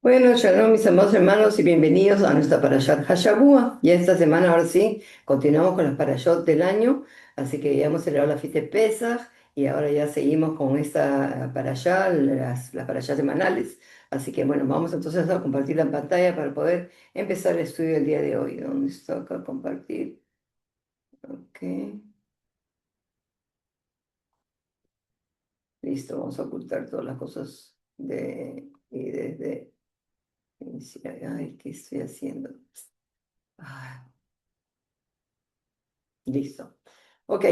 Bueno, shalom, mis amados hermanos, y bienvenidos a nuestra Parashat Hashabua. Y esta semana, ahora sí, continuamos con las Parashot del año, así que ya hemos celebrado la fiesta de Pesach y ahora ya seguimos con esta Parashá, las Parashá semanales. Así que bueno, vamos entonces a compartir la pantalla para poder empezar el estudio del día de hoy. ¿Dónde está acá compartir? Ok, listo, vamos a ocultar todas las cosas y desde... Ay, ¿qué estoy haciendo? Ah, listo. Ok,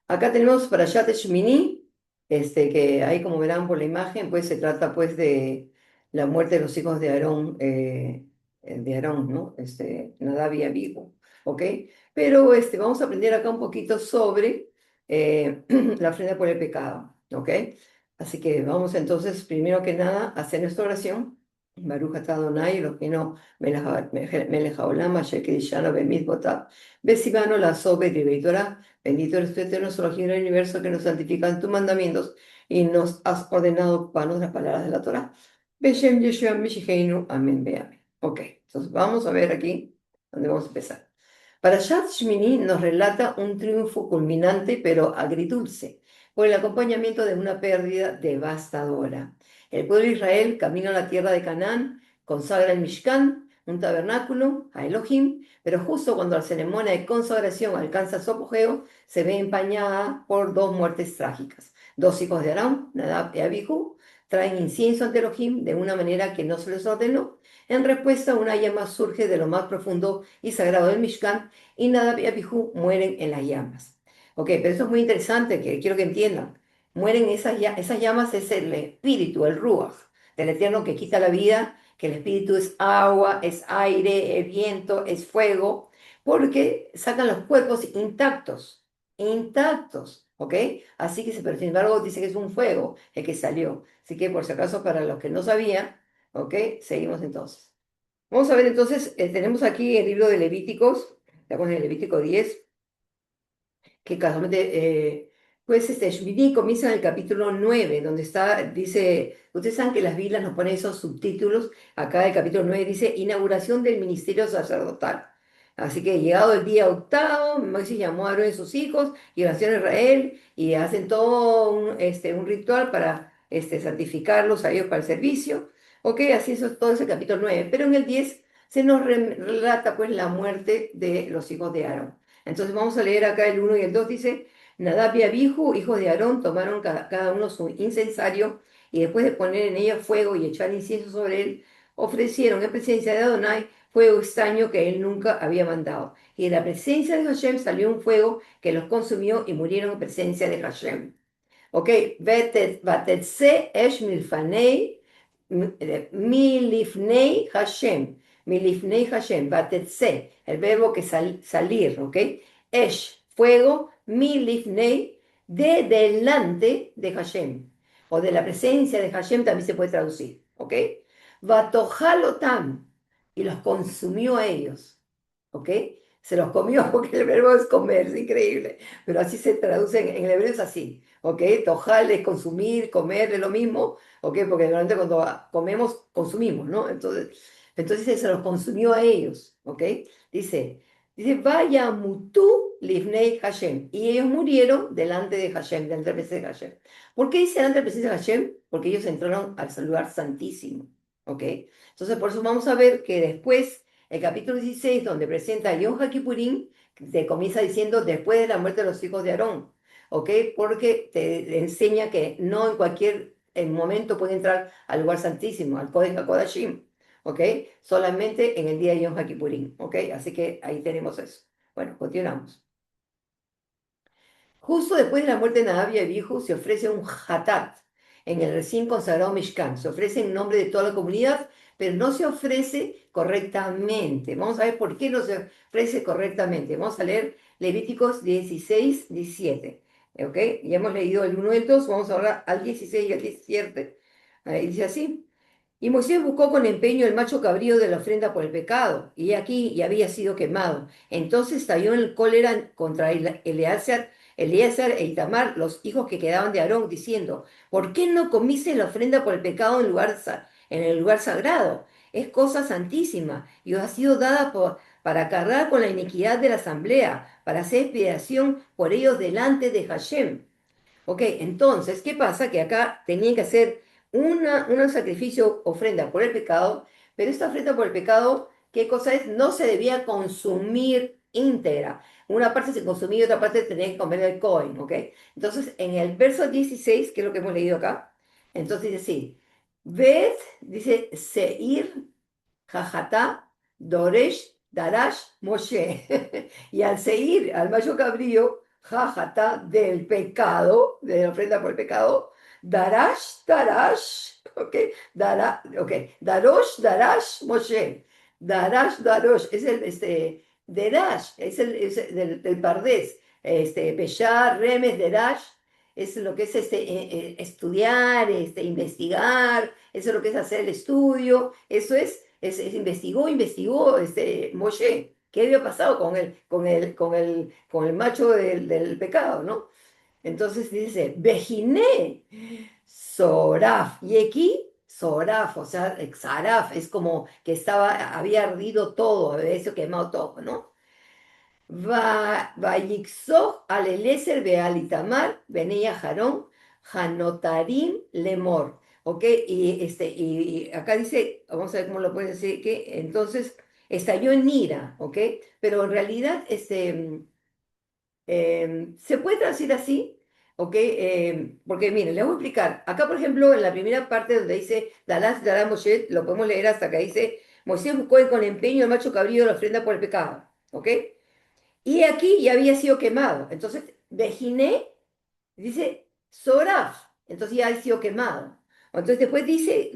acá tenemos para Parashat Shmini, que ahí como verán por la imagen, pues se trata pues de la muerte de los hijos de Aarón, ¿no? Nadab y Abihu, ¿ok? Pero vamos a aprender acá un poquito sobre la ofrenda por el pecado, ¿ok? Así que vamos entonces, primero que nada, a hacer nuestra oración. Baruch atah Adonai Eloheinu melech haolam asher kiddushanu b'mitzvotav v'tzivanu la'asot b'divrei Torah. Bendito eres tú, eterno Elohim del universo, que nos santifican tus mandamientos y nos has ordenado ocuparnos las palabras de la Torah. Beshem Yeshua Mishiheinu, amén, ve amén. Ok, entonces vamos a ver aquí dónde vamos a empezar. Parashat Shmini nos relata un triunfo culminante pero agridulce, por el acompañamiento de una pérdida devastadora. El pueblo de Israel, camino a la tierra de Canaán, consagra el Mishkan, un tabernáculo, a Elohim, pero justo cuando la ceremonia de consagración alcanza su apogeo, se ve empañada por dos muertes trágicas. Dos hijos de Aarón, Nadab y Abihu, traen incienso ante Elohim de una manera que no se les ordenó. En respuesta, una llama surge de lo más profundo y sagrado del Mishkan y Nadab y Abihu mueren en las llamas. Ok, pero eso es muy interesante, que quiero que entiendan. Mueren esas llamas, es el espíritu, el ruach del Eterno que quita la vida, que el espíritu es agua, es aire, es viento, es fuego, porque sacan los cuerpos intactos, intactos, ¿ok? Así que, pero sin embargo, dice que es un fuego el que salió. Así que, por si acaso, para los que no sabían, ¿ok? Seguimos entonces. Vamos a ver entonces, tenemos aquí el libro de Levíticos, estamos en el Levítico 10, que casualmente, pues Shmini comienza en el capítulo 9, donde está, dice, ustedes saben que las Biblias nos ponen esos subtítulos, acá el capítulo 9 dice, inauguración del ministerio sacerdotal. Así que llegado el día octavo, Moisés llamó a Aarón y sus hijos y a la nación de Israel y hacen todo un ritual para santificarlos a ellos para el servicio. Ok, así es todo ese capítulo 9. Pero en el 10 se nos relata pues la muerte de los hijos de Aarón. Entonces vamos a leer acá el 1 y el 2. Dice, Nadab y Abihu, hijos de Aarón, tomaron cada uno su incensario y después de poner en ella fuego y echar incienso sobre él, ofrecieron en presencia de Adonai fuego extraño que él nunca había mandado. Y de la presencia de Hashem salió un fuego que los consumió y murieron en presencia de Hashem. Ok, ותצא אש מלפני, milifnei Hashem, milifnei Hashem, ותצא, el verbo que salir, ok, esh, fuego, milifnei, de delante de Hashem, o de la presencia de Hashem también se puede traducir, ok, vatojalotam, y los consumió a ellos, ok, se los comió porque el verbo es comer, es increíble, pero así se traduce en el hebreo es así. ¿Ok? Tojal es consumir, comer, es lo mismo, ¿ok? Porque normalmente cuando comemos, consumimos, ¿no? Entonces se los consumió a ellos, ¿ok? Dice, vaya mutu livnei Hashem, y ellos murieron delante de Hashem, delante de la presencia de Hashem. ¿Por qué dice delante de la presencia de Hashem? Porque ellos entraron al lugar santísimo, ¿ok? Entonces por eso vamos a ver que después, el capítulo 16, donde presenta a Yom HaKippurim, te comienza diciendo después de la muerte de los hijos de Aarón. ¿Ok? Porque te enseña que no en cualquier momento puede entrar al lugar santísimo, al Kodesh HaKodashim, ¿ok? Solamente en el día de Yom HaKippurim, ¿ok? Así que ahí tenemos eso. Bueno, continuamos. Justo después de la muerte de Nadab y Abihu se ofrece un hatat en el recién consagrado Mishkan. Se ofrece en nombre de toda la comunidad, pero no se ofrece correctamente. Vamos a ver por qué no se ofrece correctamente. Vamos a leer Levíticos 16, 17. ¿Ok? Ya hemos leído el 1 y el 2, vamos ahora al 16 y al 17. Ahí dice así. Y Moisés buscó con empeño el macho cabrío de la ofrenda por el pecado, y aquí ya había sido quemado. Entonces estalló en cólera contra Eleazar e Itamar, los hijos que quedaban de Aarón, diciendo, ¿por qué no comiste la ofrenda por el pecado en el lugar sagrado. Es cosa santísima y os ha sido dada para cargar con la iniquidad de la asamblea, para hacer expiación por ellos delante de Hashem. Ok, entonces, ¿qué pasa? Que acá tenían que hacer un sacrificio, ofrenda por el pecado, pero esta ofrenda por el pecado, ¿qué cosa es? No se debía consumir íntegra. Una parte se consumía y otra parte tenía que comer el coin, ¿ok? Entonces, en el verso 16, que es lo que hemos leído acá, entonces dice así, ved, dice, Seir Jajatá, Doresh, Darash, Moshe. Y al seguir al macho cabrío, Jajatá del pecado, de la ofrenda por el pecado, Darash, Darash, ¿ok? Ok, Darosh, Darash, Moshe. Darash, Darosh, es el, Derash, del Pardés. Beshar, Remes, Derash, es lo que es estudiar, investigar, eso es lo que es hacer el estudio, eso investigó Moshe, qué había pasado con el macho del pecado, ¿no? Entonces dice, Bejiné, Soraf, y aquí Soraf, o sea, Xaraf, es como que había ardido todo, había sido quemado todo, ¿no? Vayixoj al Eliezer Beal Itamar, Benella Jarón, Hanotarim Lemor. ¿Ok? Y acá dice, vamos a ver cómo lo puede decir, que entonces estalló en ira, ¿ok? Pero en realidad, se puede traducir así, ¿ok? Porque miren, les voy a explicar. Acá, por ejemplo, en la primera parte donde dice Dalás, Dalá Moshe, lo podemos leer hasta que dice, Moisés buscó con empeño el macho cabrío de la ofrenda por el pecado, ¿ok? Y aquí ya había sido quemado. Entonces, Bejiné dice Soraf. Entonces ya ha sido quemado. Entonces después dice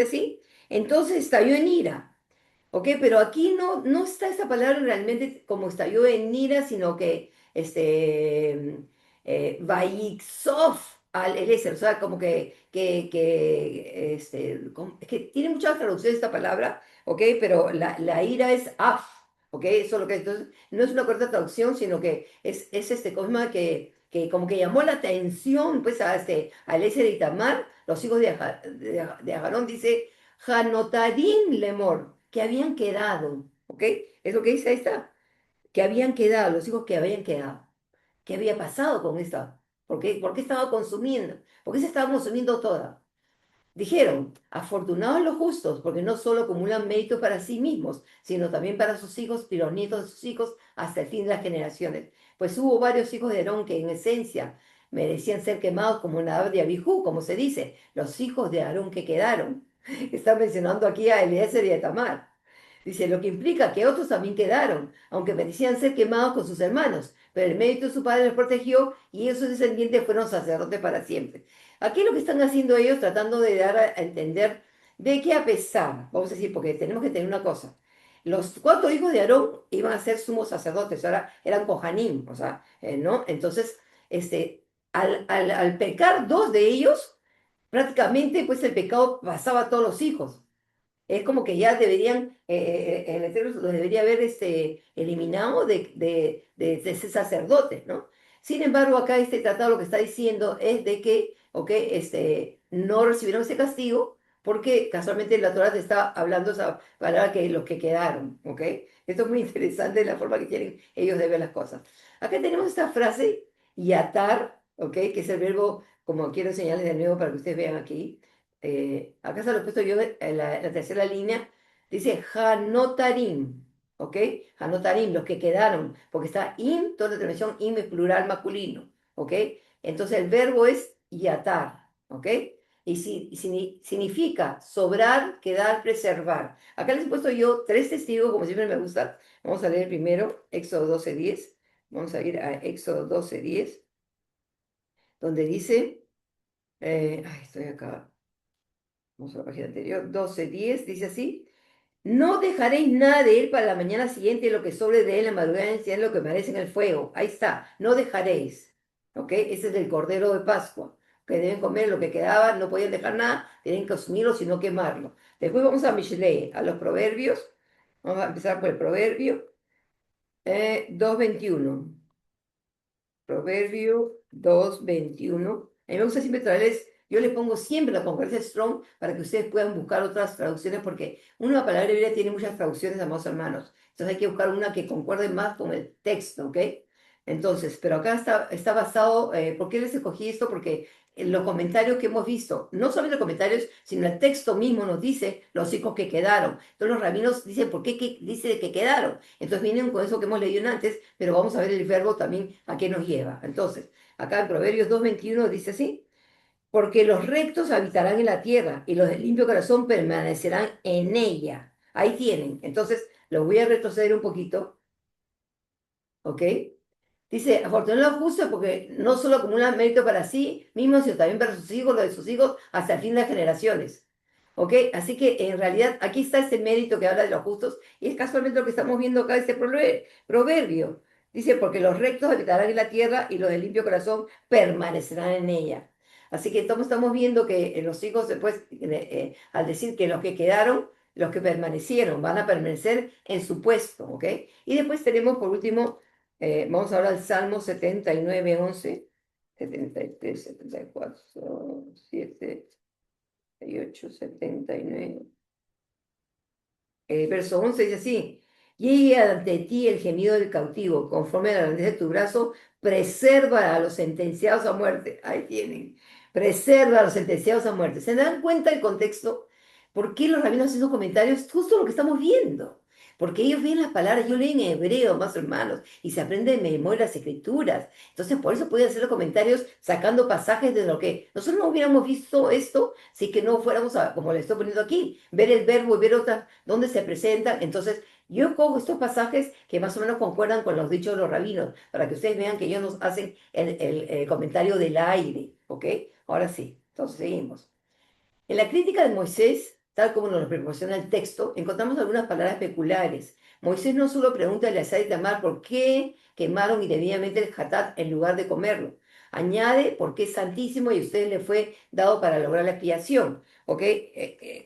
así. Entonces estalló en ira. ¿Ok? Pero aquí no está esa palabra realmente como estalló en ira, sino que Vaixof al Eliezer, o sea, como es que tiene muchas traducciones esta palabra, ¿ok? Pero la ira es af, ¿ok? Eso es lo que entonces no es una corta traducción, sino que es cosa que como que llamó la atención, pues, a Eliezer y Tamar, los hijos de Aarón, dice Hanotarim Lemor, que habían quedado, ¿ok? Es lo que dice ahí está, que habían quedado, los hijos que habían quedado. ¿Qué había pasado con esta? ¿Por qué estaba consumiendo? ¿Por qué se estaba consumiendo toda? Dijeron, afortunados los justos, porque no solo acumulan méritos para sí mismos, sino también para sus hijos y los nietos de sus hijos hasta el fin de las generaciones. Pues hubo varios hijos de Aarón que en esencia merecían ser quemados como Nadab y Abijú, como se dice, los hijos de Aarón que quedaron. Está mencionando aquí a Eliezer y a Tamar. Dice, lo que implica que otros también quedaron, aunque merecían ser quemados con sus hermanos, pero el mérito de su padre los protegió y esos descendientes fueron sacerdotes para siempre. Aquí lo que están haciendo ellos, tratando de dar a entender de que a pesar, vamos a decir, porque tenemos que tener una cosa, los cuatro hijos de Aarón iban a ser sumos sacerdotes, ahora eran Kohanim, o sea, ¿no? Entonces, al pecar dos de ellos, prácticamente pues el pecado pasaba a todos los hijos. Es como que ya deberían, el Eterno los debería haber eliminado de ser sacerdotes, ¿no? Sin embargo, acá este tratado lo que está diciendo es de que, ok, no recibieron ese castigo porque casualmente la Torah te está hablando esa palabra que los que quedaron, ¿ok? Esto es muy interesante la forma que tienen ellos de ver las cosas. Acá tenemos esta frase, yatar, ¿ok? Que es el verbo, como quiero enseñarles de nuevo para que ustedes vean aquí, acá se lo he puesto yo en la tercera línea, dice Hanotarim, ¿ok? Hanotarim, los que quedaron, porque está im, toda la terminación im es plural masculino, ¿ok? Entonces el verbo es yatar, ¿ok? Significa sobrar, quedar, preservar. Acá les he puesto yo tres testigos, como siempre me gusta. Vamos a leer primero Éxodo 12:10. Vamos a ir a Éxodo 12:10, donde dice, estoy acá. Vamos a la página anterior, 12:10, dice así, no dejaréis nada de él para la mañana siguiente, lo que sobre de él en la madrugada en lo que merece en el fuego. Ahí está, no dejaréis. ¿Ok? Ese es el cordero de Pascua, que deben comer lo que quedaba, no podían dejar nada, tienen que consumirlo, sino quemarlo. Después vamos a Mishlei, a los proverbios. Vamos a empezar por el proverbio 2:21. Proverbio 2:21. A mí me gusta siempre traerles Yo les pongo siempre la concordancia Strong para que ustedes puedan buscar otras traducciones, porque una palabra hebrea tiene muchas traducciones, amados hermanos. Entonces hay que buscar una que concuerde más con el texto, ¿ok? Entonces, pero acá está basado, ¿por qué les escogí esto? Porque en los comentarios que hemos visto, no solamente los comentarios, sino el texto mismo nos dice los hijos que quedaron. Entonces los rabinos dicen, ¿por qué dice que quedaron? Entonces vienen con eso que hemos leído antes, pero vamos a ver el verbo también a qué nos lleva. Entonces, acá en Proverbios 2:21 dice así, porque los rectos habitarán en la tierra y los de limpio corazón permanecerán en ella. Ahí tienen. Entonces, los voy a retroceder un poquito, ¿ok? Dice, afortunado justo porque no solo acumula mérito para sí mismo, sino también para sus hijos, los de sus hijos, hasta el fin de las generaciones. ¿Ok? Así que en realidad aquí está ese mérito que habla de los justos y es casualmente lo que estamos viendo acá, este proverbio. Dice, porque los rectos habitarán en la tierra y los de limpio corazón permanecerán en ella. Así que estamos viendo que los hijos después, al decir que los que quedaron, los que permanecieron, van a permanecer en su puesto, ¿ok? Y después tenemos por último vamos ahora al Salmo 79, 11, 73, 74, 7, 78, 79. Verso 11 dice así, llegue ante ti el gemido del cautivo, conforme a la grandeza de tu brazo, preserva a los sentenciados a muerte. Ahí tienen, preserva a los sentenciados a muerte. ¿Se dan cuenta del contexto? ¿Por qué los rabinos hacen esos comentarios? Justo lo que estamos viendo. Porque ellos ven las palabras, yo leo en hebreo, más hermanos, y se aprende de memoria las escrituras. Entonces, por eso pueden hacer los comentarios sacando pasajes de lo que nosotros no hubiéramos visto esto si que no fuéramos a, como le estoy poniendo aquí, ver el verbo y ver otras dónde se presentan. Entonces, yo cojo estos pasajes que más o menos concuerdan con los dichos de los rabinos, para que ustedes vean que ellos nos hacen el comentario del aire, ¿ok? Ahora sí, entonces seguimos. En la crítica de Moisés, tal como nos lo proporciona el texto, encontramos algunas palabras peculiares. Moisés no solo pregunta a Eleazar y Tamar por qué quemaron indebidamente el hatat en lugar de comerlo. Añade porque es santísimo y a ustedes le fue dado para lograr la expiación. ¿Ok?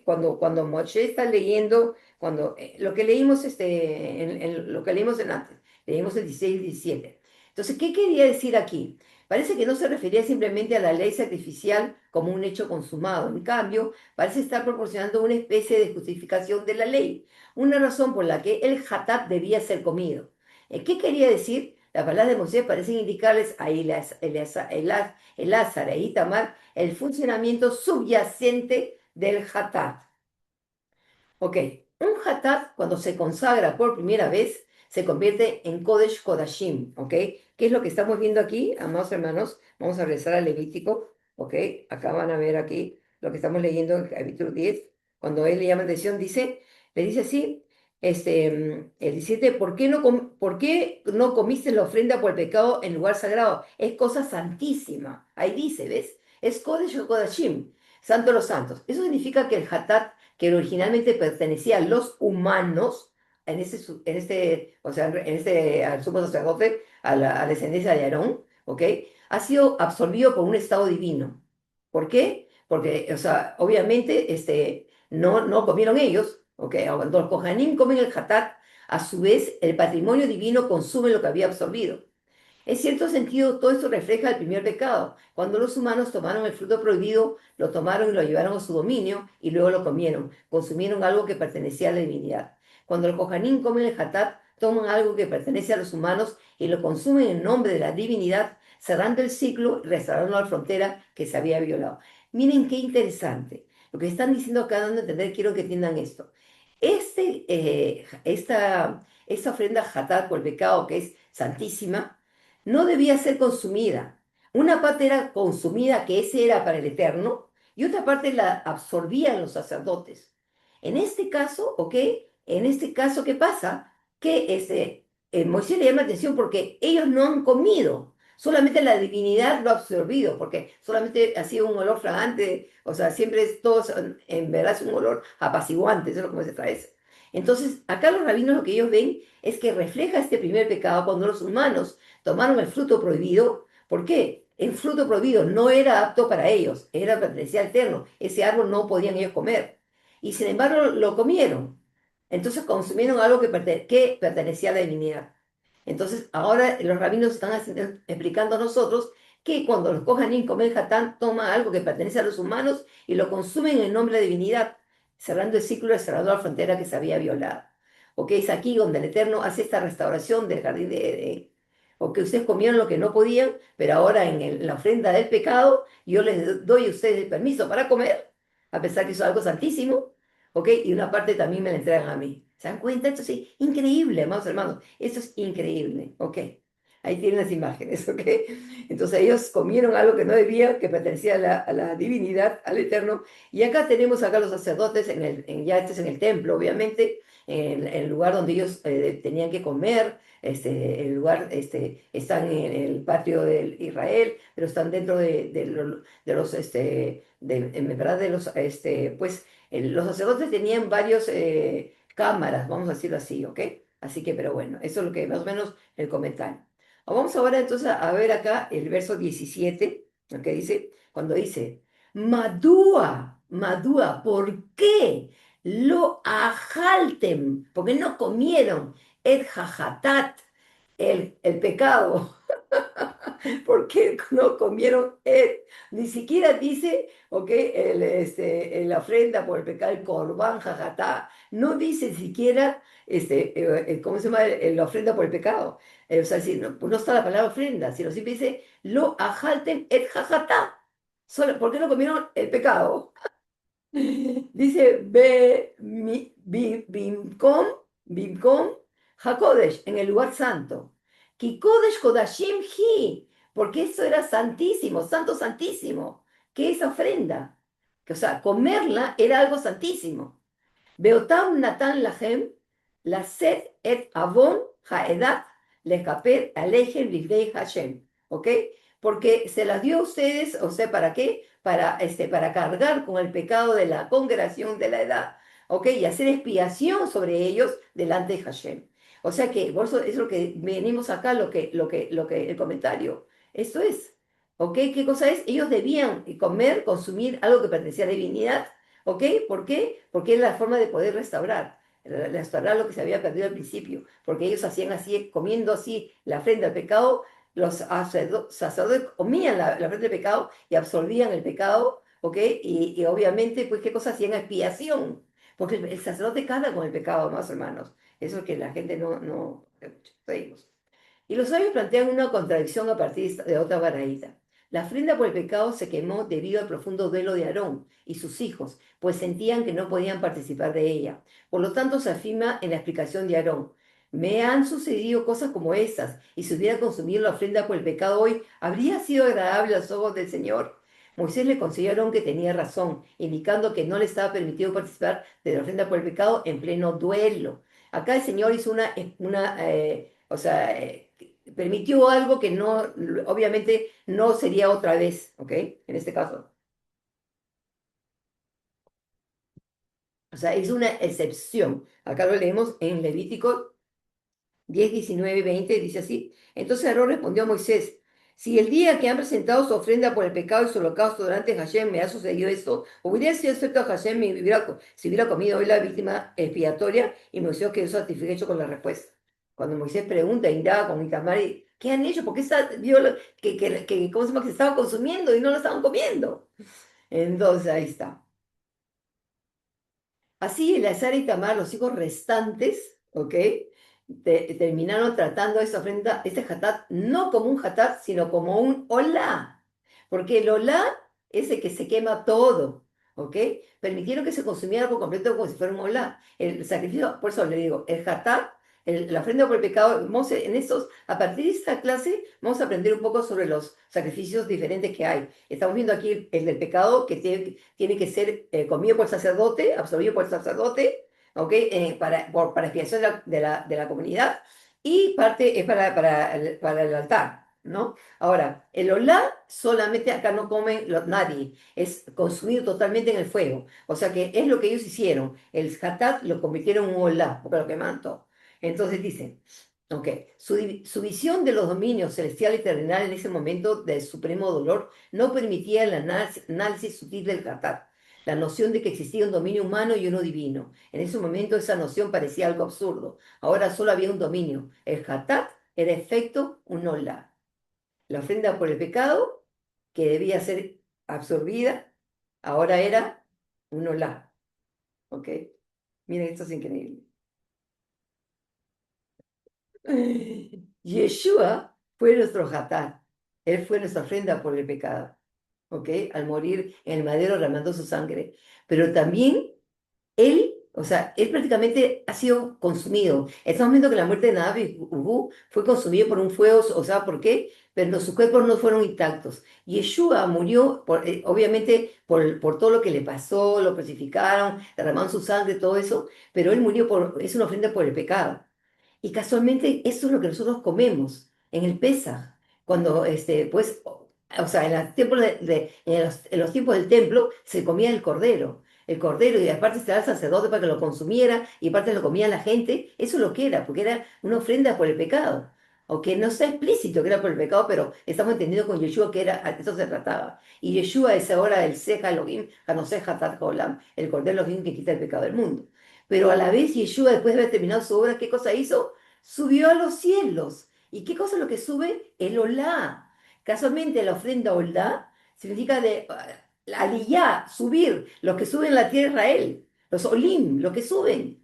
Cuando Moisés está leyendo, lo que leímos lo que leímos en antes, leímos el 16 y 17. Entonces, ¿qué quería decir aquí? Parece que no se refería simplemente a la ley sacrificial como un hecho consumado. En cambio, parece estar proporcionando una especie de justificación de la ley, una razón por la que el hatat debía ser comido. ¿Qué quería decir? Las palabras de Moisés parecen indicarles a Elázar e Itamar el funcionamiento subyacente del hatat. Ok, un hatat cuando se consagra por primera vez se convierte en Kodesh Kodashim, ¿ok? ¿Qué es lo que estamos viendo aquí, amados hermanos? Vamos a regresar al Levítico, ¿ok? Acá van a ver aquí lo que estamos leyendo en capítulo 10, cuando él le llama la atención, le dice así, el 17, ¿por qué no comiste la ofrenda por el pecado en lugar sagrado? Es cosa santísima. Ahí dice, ¿ves? Es Kodesh Kodashim, santo de los santos. Eso significa que el hatat que originalmente pertenecía a los humanos, o sea, al sumo sacerdote, a la descendencia de Aarón, ¿ok? Ha sido absorbido por un estado divino. ¿Por qué? Porque, o sea, obviamente, no comieron ellos, ¿ok? Cuando los Kohanim comen el hatat, a su vez, el patrimonio divino consume lo que había absorbido. En cierto sentido, todo esto refleja el primer pecado. Cuando los humanos tomaron el fruto prohibido, lo tomaron y lo llevaron a su dominio y luego lo comieron. Consumieron algo que pertenecía a la divinidad. Cuando los Kohanim comen el hatat, toman algo que pertenece a los humanos y lo consumen en nombre de la divinidad, cerrando el ciclo y restaurando la frontera que se había violado. Miren qué interesante. Lo que están diciendo acá, dando a entender, quiero que entiendan esto. Esta ofrenda hatat por el pecado, que es santísima, no debía ser consumida. Una parte era consumida, que ese era para el Eterno, y otra parte la absorbían los sacerdotes. En este caso, ¿ok? En este caso, ¿qué pasa? Que Moisés le llama la atención porque ellos no han comido, solamente la divinidad lo ha absorbido, porque solamente ha sido un olor fragante, o sea, siempre es todo, en verdad es un olor apaciguante, eso es lo que se trae. Entonces, acá los rabinos lo que ellos ven es que refleja este primer pecado cuando los humanos tomaron el fruto prohibido. ¿Por qué? El fruto prohibido no era apto para ellos, era pertenecía al Eterno. Ese árbol no podían ellos comer. Y sin embargo lo comieron. Entonces consumieron algo que pertenecía a la divinidad. Entonces ahora los rabinos están explicando a nosotros que cuando los Kohanim comen el Hatán, toma algo que pertenece a los humanos y lo consumen en nombre de la divinidad, cerrando el ciclo y cerrando la frontera que se había violado. Ok, es aquí donde el Eterno hace esta restauración del jardín de Edén. Ok, ustedes comieron lo que no podían, pero ahora en la ofrenda del pecado, yo les doy a ustedes el permiso para comer, a pesar que eso es algo santísimo, ok, y una parte también me la entregan a mí. ¿Se dan cuenta? Esto es increíble, amados hermanos, esto es increíble, ok. Ahí tienen las imágenes, ¿ok? Entonces ellos comieron algo que no debían, que pertenecía a la divinidad, al Eterno. Y acá tenemos acá los sacerdotes, ya este es en el templo, obviamente, en el lugar donde ellos tenían que comer. El lugar están en el patio de Israel, pero están dentro de los, en verdad, de los, pues, los sacerdotes tenían varios cámaras, vamos a decirlo así, ¿ok? Así que, pero bueno, eso es lo que más o menos el comentario. Vamos ahora entonces a ver acá el verso 17, lo que dice, cuando dice, Madúa, Madúa, ¿por qué lo ajaltem? Porque no comieron el jajatat, el pecado. ¿Por qué no comieron ni siquiera dice, ok, la ofrenda por el pecado, el corbán, jajatá, no dice siquiera, ¿cómo se llama? La ofrenda por el pecado. O sea, si no, pues no está la palabra ofrenda, sino siempre dice, lo ajalten et jajatá. ¿Por qué no comieron el pecado? Dice, Bimkom, Bimkom, Hakodesh, en el lugar santo. Ki Kodesh Kodashim Hi, porque eso era santísimo, santo santísimo. ¿Qué es ofrenda? O sea, comerla era algo santísimo. Beotam Natan Lahem, Laset et Avon Haedat, Lejaper Alejem Livrei Hashem. ¿Ok? Porque se las dio a ustedes, o sea, ¿para qué? Para cargar con el pecado de la congregación de la edad, ¿ok? Y hacer expiación sobre ellos delante de Hashem. O sea que, por eso es lo que venimos acá, el comentario. Esto es, ¿ok? ¿Qué cosa es? Ellos debían comer, consumir algo que pertenecía a la divinidad. ¿Ok? ¿Por qué? Porque es la forma de poder restaurar lo que se había perdido al principio, porque ellos hacían así, comiendo así la ofrenda al pecado, los sacerdotes comían la ofrenda del pecado y absorbían el pecado, ¿ok? Y obviamente, pues, ¿qué cosa hacían? Expiación, porque el sacerdote carga con el pecado, más hermanos. Eso es que la gente no sabemos. Y los sabios plantean una contradicción a partir de otra baraíta. La ofrenda por el pecado se quemó debido al profundo duelo de Aarón y sus hijos, pues sentían que no podían participar de ella. Por lo tanto, se afirma en la explicación de Aarón. Me han sucedido cosas como esas, y si hubiera consumido la ofrenda por el pecado hoy, ¿habría sido agradable a los ojos del Señor? Moisés le concedió a Aarón que tenía razón, indicando que no le estaba permitido participar de la ofrenda por el pecado en pleno duelo. Acá el Señor hizo o sea, permitió algo que no, obviamente no sería otra vez, ¿ok? En este caso. O sea, es una excepción. Acá lo leemos en Levítico 10, 19 y 20, dice así. Entonces Aarón respondió a Moisés, si el día que han presentado su ofrenda por el pecado y su holocausto delante de Hashem me ha sucedido esto, hubiera sido acepto a Hashem si hubiera comido hoy la víctima expiatoria, y Moisés quedó satisfecho con la respuesta. Cuando Moisés pregunta, indaga con Itamar, ¿qué han hecho? ¿Por qué ¿cómo se llama? Que se estaban consumiendo y no lo estaban comiendo? Entonces ahí está. Así Eleazar y Tamar, los hijos restantes, ¿ok? Terminaron tratando esta ofrenda, este hatat, no como un hatat, sino como un olá. Porque el olá es el que se quema todo, ¿ok? Permitieron que se consumiera por completo como si fuera un olá. El sacrificio, por eso le digo, el hatat, la ofrenda por el pecado, a partir de esta clase, vamos a aprender un poco sobre los sacrificios diferentes que hay. Estamos viendo aquí el del pecado que tiene que ser comido por el sacerdote, absorbido por el sacerdote, ¿ok? Para expiación de la comunidad, y parte es para el altar, ¿no? Ahora, el olá solamente acá no comen nadie, es consumido totalmente en el fuego. O sea que es lo que ellos hicieron. El hatat lo convirtieron en un olá, porque lo quemaron todo. Entonces dicen, ok, su visión de los dominios celestial y terrenal en ese momento de supremo dolor no permitía el análisis sutil del hatat, la noción de que existía un dominio humano y uno divino. En ese momento esa noción parecía algo absurdo. Ahora solo había un dominio. El hatat era efecto, un olá. La ofrenda por el pecado que debía ser absorbida, ahora era un olá, ¿ok? Miren, esto es increíble. Yeshua fue nuestro hatat, él fue nuestra ofrenda por el pecado, ¿ok? Al morir en el madero derramando su sangre, pero también él, o sea, él prácticamente ha sido consumido. Estamos viendo que la muerte de Nadab y Abiú fue consumido por un fuego, o sea, ¿por qué? Pero sus cuerpos no fueron intactos. Yeshua murió, obviamente, por todo lo que le pasó, lo crucificaron, derramaron su sangre, todo eso, pero él murió es una ofrenda por el pecado. Y casualmente eso es lo que nosotros comemos en el Pesaj, cuando, pues, o sea, en, en los tiempos del templo se comía el cordero, y aparte estaba el sacerdote para que lo consumiera, y aparte lo comía la gente, eso es lo que era, porque era una ofrenda por el pecado. Aunque no sea explícito que era por el pecado, pero estamos entendiendo con Yeshua que era, eso se trataba. Y Yeshua es ahora el Seja Elohim, Hanosej Hatat Haolam, el Cordero Elohim que quita el pecado del mundo. Pero a la vez Yeshua, después de haber terminado su obra, ¿qué cosa hizo? Subió a los cielos. ¿Y qué cosa es lo que sube? El Olá. Casualmente la ofrenda Olá significa de aliyá, subir, los que suben la tierra de Israel, los Olim, los que suben.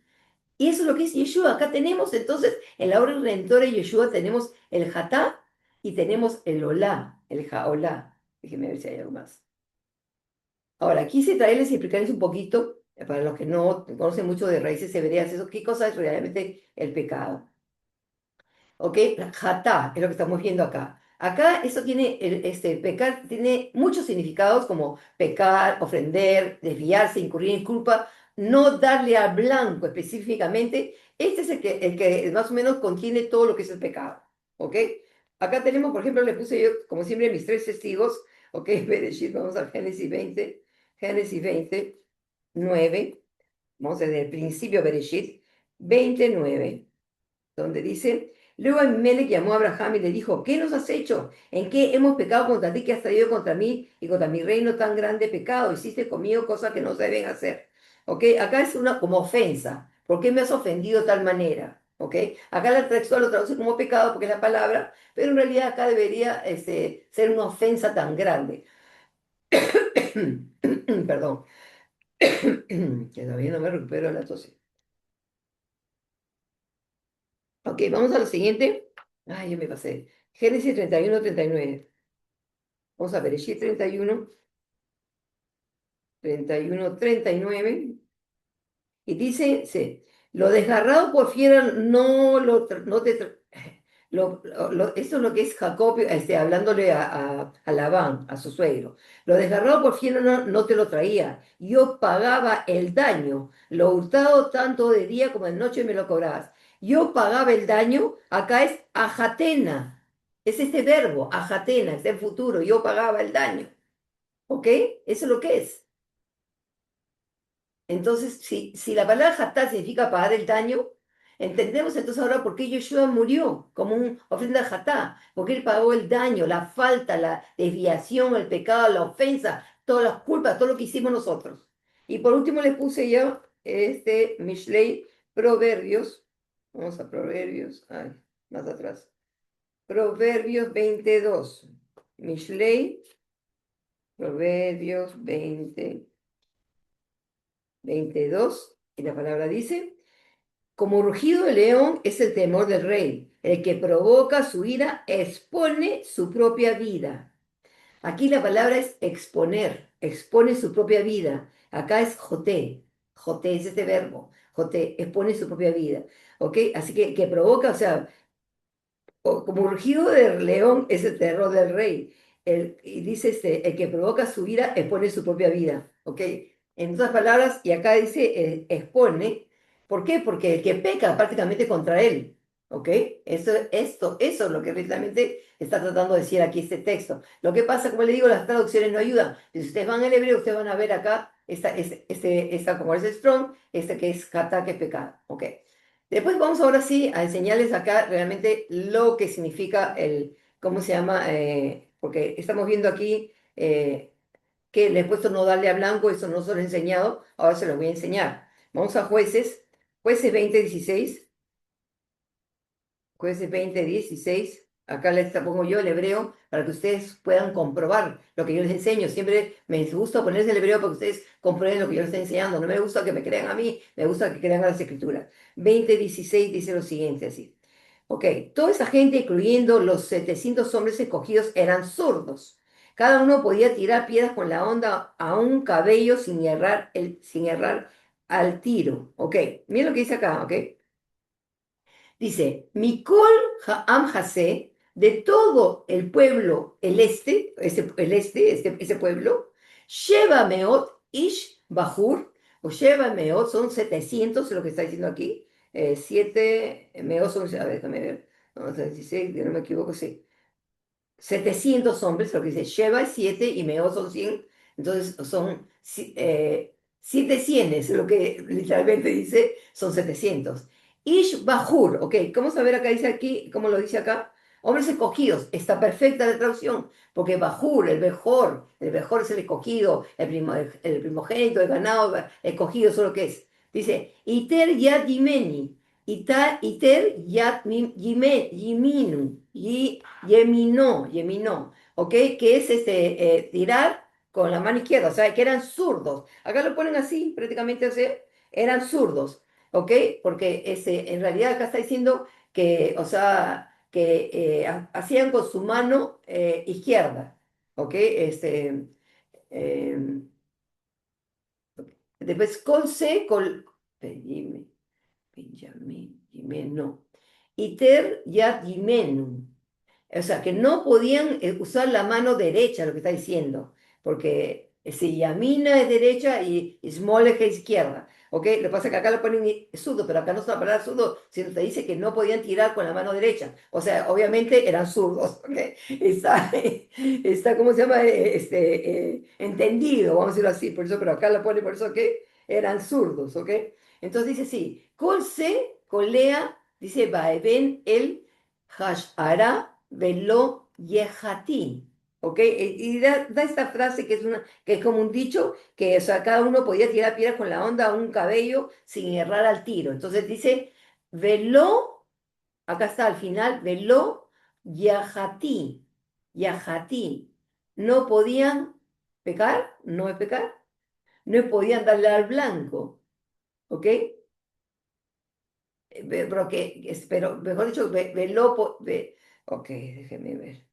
Y eso es lo que es Yeshua. Acá tenemos entonces, en la obra redentora de Yeshua tenemos el Hatá y tenemos el Olá, el Jaolá. Déjenme ver si hay algo más. Ahora, quise traerles y explicarles un poquito, para los que no conocen mucho de raíces hebreas, eso, qué cosa es realmente el pecado. ¿Ok? Jatá es lo que estamos viendo acá. Acá eso tiene, pecar tiene muchos significados como pecar, ofender, desviarse, incurrir en culpa, no darle al blanco específicamente. Este es el que más o menos contiene todo lo que es el pecado. ¿Ok? Acá tenemos, por ejemplo, le puse yo, como siempre, mis tres testigos. ¿Ok? Bereshit, vamos al Génesis 20, 9. Vamos desde el principio, Bereshit 29 donde dice, luego Abimelech llamó a Abraham y le dijo, ¿qué nos has hecho? ¿En qué hemos pecado contra ti que has traído contra mí y contra mi reino tan grande pecado? Hiciste conmigo cosas que no se deben hacer. ¿Ok? Acá es una como ofensa. ¿Por qué me has ofendido de tal manera? ¿Ok? Acá la textual lo traduce como pecado porque es la palabra, pero en realidad acá debería ser una ofensa tan grande. Perdón, que todavía no me recupero la tos. Ok, vamos a lo siguiente. Ay, yo me pasé. Génesis 31, 39. Vamos a ver, Bereshit 31, 31, 39. Y dice, sí, lo desgarrado por fiera no, no te... esto es lo que es Jacob, hablándole a Labán, a su suegro. Lo desgarrado por fiera no te lo traía. Yo pagaba el daño. Lo hurtado tanto de día como de noche me lo cobrabas. Yo pagaba el daño. Acá es ajatena. Es este verbo, ajatena, es el futuro. Yo pagaba el daño. ¿Ok? Eso es lo que es. Entonces, si la palabra hatá significa pagar el daño, entendemos entonces ahora por qué Yeshua murió como un ofrenda de hatá, porque él pagó el daño, la falta, la desviación, el pecado, la ofensa, todas las culpas, todo lo que hicimos nosotros. Y por último le puse yo Mishlei Proverbios, vamos a Proverbios, ay, más atrás, Proverbios 22, Mishlei, Proverbios 22, y la palabra dice, como rugido de león es el temor del rey. El que provoca su ira expone su propia vida. Aquí la palabra es exponer, expone su propia vida. Acá es joté, joté es este verbo, joté, expone su propia vida. ¿Ok? Así que provoca, o sea, como rugido del león es el terror del rey. Y dice, el que provoca su ira expone su propia vida. ¿Ok? En otras palabras, y acá dice expone. ¿Por qué? Porque el que peca prácticamente contra él. ¿Ok? Eso es lo que realmente está tratando de decir aquí este texto. Lo que pasa, como le digo, las traducciones no ayudan. Si ustedes van al hebreo, ustedes van a ver acá esta como es strong, este que es kata, que es pecado. ¿Ok? Después vamos ahora sí a enseñarles acá realmente lo que significa ¿cómo se llama? Porque estamos viendo aquí que le he puesto no darle a blanco, eso no se lo he enseñado, ahora se lo voy a enseñar. Vamos a jueces 20:16, jueces 20:16. acá les pongo yo el hebreo para que ustedes puedan comprobar lo que yo les enseño. Siempre me gusta ponerse el hebreo para que ustedes comprueben lo que yo les estoy enseñando. No me gusta que me crean a mí, me gusta que crean a las escrituras. 20:16 dice lo siguiente así. Ok, toda esa gente, incluyendo los 700 hombres escogidos, eran zurdos. Cada uno podía tirar piedras con la onda a un cabello sin errar al tiro. Ok, miren lo que dice acá, ok. Dice, Mikol Ha'am Hase, de todo el pueblo, ese pueblo, Sheba Meot Ish Bahur, o Sheba Meot son 700, es lo que está diciendo aquí, 7 Meot son, a ver, déjame ver, vamos a 16, que no me equivoco, sí, 700 hombres, lo que dice Sheba es 7 y Meo son 100, entonces son 7 cienes, lo que literalmente dice son 700. Ish Bahur, ok, ¿cómo saber acá dice aquí, cómo lo dice acá? Hombres escogidos, está perfecta la traducción, porque Bahur, el mejor es el escogido, el primogénito, el ganado, escogido, eso es lo que es. Dice, Iter Yad Yimeni, Iter Yad Yiminu, Yeminó, ¿ok? Que es tirar con la mano izquierda, o sea, que eran zurdos. Acá lo ponen así, prácticamente, o sea, eran zurdos, ¿ok? Porque en realidad acá está diciendo que, o sea, que hacían con su mano izquierda, ¿ok? Eh, después, Benjamín, no. Iter Yad Yimenu. O sea, que no podían usar la mano derecha, lo que está diciendo, porque si Yamina es derecha y Smolej es izquierda, ¿ok? Lo que pasa es que acá lo ponen zurdo, pero acá no es una palabra zurdo, sino te dice que no podían tirar con la mano derecha. O sea, obviamente eran zurdos, ¿ok? Está ¿cómo se llama? Entendido, vamos a decirlo así, por eso, pero acá lo pone por eso que eran zurdos, ¿ok? Entonces dice sí, Colea, dice, Vaeben el Hashara velo yehati. ¿Ok? Y da esta frase que es como un dicho, que o sea, cada uno podía tirar piedras con la onda a un cabello sin errar al tiro. Entonces dice, velo, acá está al final, velo yahati, yahati. No podían pecar, no es pecar, no podían darle al blanco, ¿ok? Pero mejor dicho, velo, ok, déjeme ver.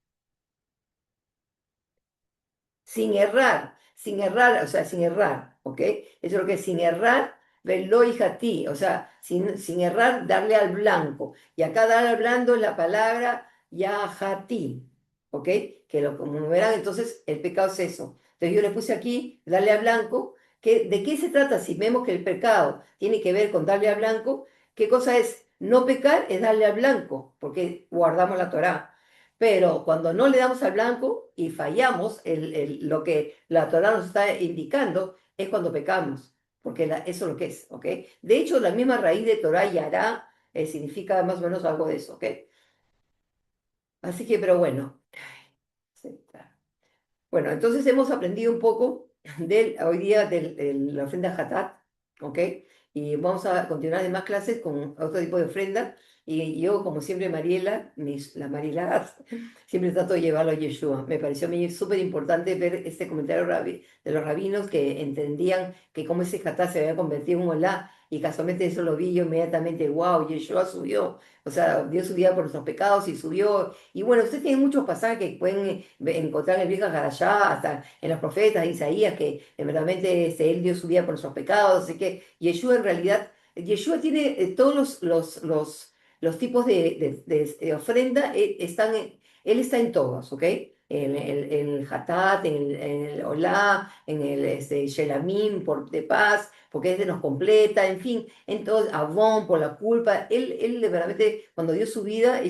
Sin errar, o sea, sin errar, ¿ok? Eso es lo que es sin errar, velo ti, o sea, sin errar, darle al blanco. Y acá dar al blanco es la palabra yahati, ¿ok? Como verán, entonces el pecado es eso. Entonces yo le puse aquí, darle al blanco, ¿de qué se trata? Si vemos que el pecado tiene que ver con darle al blanco, ¿qué cosa es? No pecar es darle al blanco, porque guardamos la Torá. Pero cuando no le damos al blanco y fallamos, lo que la Torah nos está indicando es cuando pecamos, porque eso es lo que es, ¿ok? De hecho, la misma raíz de Torah y Hará significa más o menos algo de eso, ¿ok? Así que, pero bueno. Sí, claro. Bueno, entonces hemos aprendido un poco hoy día de la ofrenda Hatat, ¿ok? Y vamos a continuar en más clases con otro tipo de ofrenda. Y yo, como siempre, Mariela, la Mariela, siempre trato de llevarlo a Yeshua. Me pareció a mí súper importante ver este comentario de los rabinos que entendían que como ese Hatat se había convertido en un olá. Y casualmente eso lo vi yo inmediatamente, wow, Yeshua subió, o sea, dio su vida por nuestros pecados y subió. Y bueno, ustedes tienen muchos pasajes que pueden encontrar en el Viejo Jarashá, hasta en los profetas, Isaías, que verdaderamente él dio su vida por nuestros pecados. Así que Yeshua en realidad, Yeshua tiene todos los tipos de ofrenda, él está en todos, ¿ok? En el Hatat, en el Olá, en el Shelamim de paz, porque este nos completa, en fin, en todo, Avón por la culpa. Él verdaderamente, cuando dio su vida,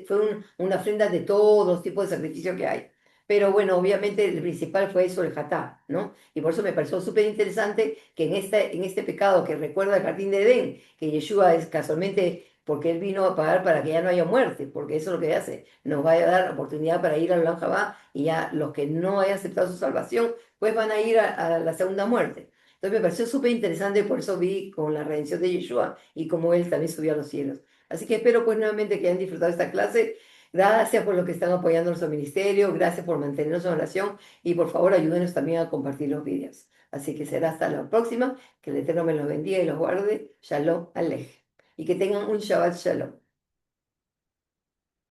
fue una ofrenda de todos los tipos de sacrificios que hay. Pero bueno, obviamente el principal fue eso, el Hatá, ¿no? Y por eso me pareció súper interesante que en este pecado que recuerda el jardín de Edén, que Yeshua es casualmente porque él vino a pagar para que ya no haya muerte, porque eso es lo que hace, nos va a dar oportunidad para ir al Jabá y ya los que no hayan aceptado su salvación, pues van a ir a la segunda muerte. Entonces me pareció súper interesante, por eso vi con la redención de Yeshua y cómo él también subió a los cielos. Así que espero pues nuevamente que hayan disfrutado esta clase. Gracias por lo que están apoyando nuestro ministerio, gracias por mantenernos en oración y por favor ayúdenos también a compartir los vídeos. Así que será hasta la próxima, que el Eterno me los bendiga y los guarde. Shalom Alej. Y que tengan un Shabbat Shalom.